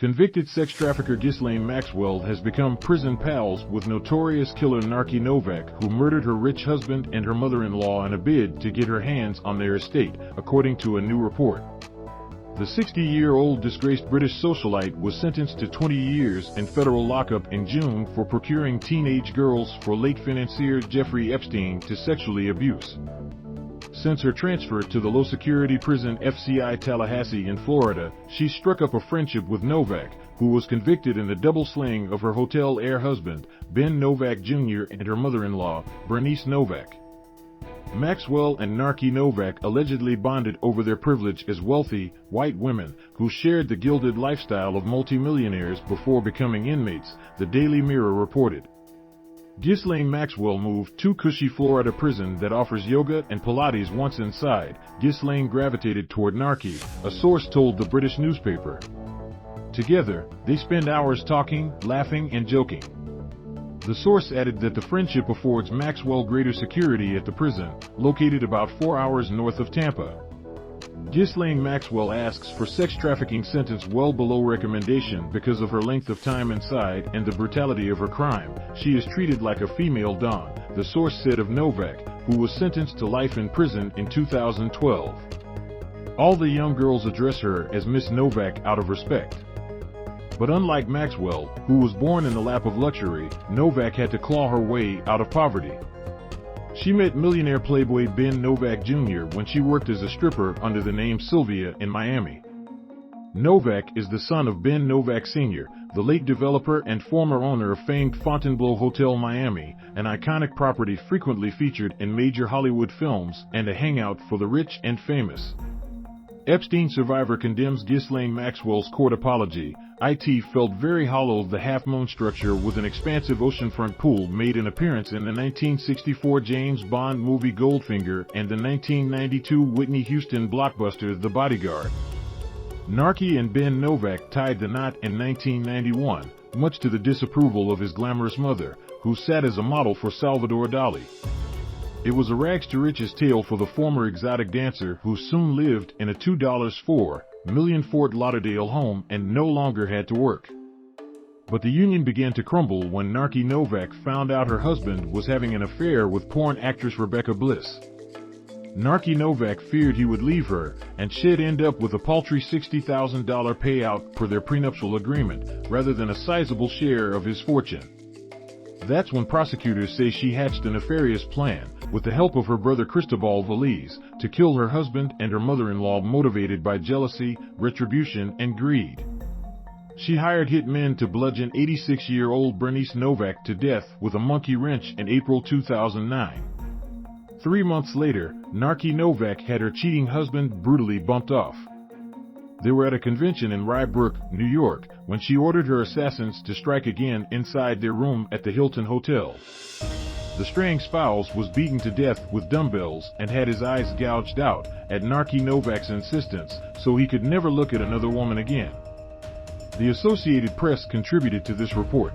Convicted sex trafficker Ghislaine Maxwell has become prison pals with notorious killer Narcy Novack, who murdered her rich husband and her mother-in-law in a bid to get her hands on their estate, according to a new report. The 60-year-old disgraced British socialite was sentenced to 20 years in federal lockup in June for procuring teenage girls for late financier Jeffrey Epstein to sexually abuse. Since her transfer to the low-security prison FCI Tallahassee in Florida, she struck up a friendship with Novack, who was convicted in the double slaying of her hotel heir husband, Ben Novack Jr. and her mother-in-law, Bernice Novack. Maxwell and Narcy Novack allegedly bonded over their privilege as wealthy, white women who shared the gilded lifestyle of multimillionaires before becoming inmates, the Daily Mirror reported. Ghislaine Maxwell moved to CUSHY, Florida prison that offers yoga and Pilates. Once inside, Ghislaine gravitated toward Narcy, a source told the British newspaper. Together, they spend hours talking, laughing, and joking. The source added that the friendship affords Maxwell greater security at the prison, located about 4 hours north of Tampa. Ghislaine Maxwell asks for sex trafficking sentence well below recommendation because of her length of time inside and the brutality of her crime. She is treated like a female Don, the source said of Novack, who was sentenced to life in prison in 2012. All the young girls address her as Miss Novack out of respect. But unlike Maxwell, who was born in the lap of luxury, Novack had to claw her way out of poverty. She met millionaire playboy Ben Novack Jr. when she worked as a stripper under the name Sylvia in Miami. Novack is the son of Ben Novack Sr., the late developer and former owner of famed Fontainebleau Hotel Miami, an iconic property frequently featured in major Hollywood films and a hangout for the rich and famous. Epstein survivor condemns Ghislaine Maxwell's court apology. It felt very hollow. The half-moon structure with an expansive oceanfront pool made an appearance in the 1964 James Bond movie Goldfinger and the 1992 Whitney Houston blockbuster The Bodyguard. Narcy and Ben Novack tied the knot in 1991, much to the disapproval of his glamorous mother, who sat as a model for Salvador Dali. It was a rags-to-riches tale for the former exotic dancer, who soon lived in a $2.4 million Fort Lauderdale home and no longer had to work. But the union began to crumble when Narcy Novack found out her husband was having an affair with porn actress Rebecca Bliss. Narcy Novack feared he would leave her, and she'd end up with a paltry $60,000 payout per their prenuptial agreement, rather than a sizable share of his fortune. That's when prosecutors say she hatched a nefarious plan, with the help of her brother Cristobal Veliz, to kill her husband and her mother-in-law, motivated by jealousy, retribution, and greed. She hired hitmen to bludgeon 86-year-old Bernice Novack to death with a monkey wrench in April 2009. 3 months later, Narcy Novack had her cheating husband brutally bumped off. They were at a convention in Rye Brook, New York, when she ordered her assassins to strike again inside their room at the Hilton Hotel. The straying spouse was beaten to death with dumbbells and had his eyes gouged out, at Narcy Novack's insistence, so he could never look at another woman again. The Associated Press contributed to this report.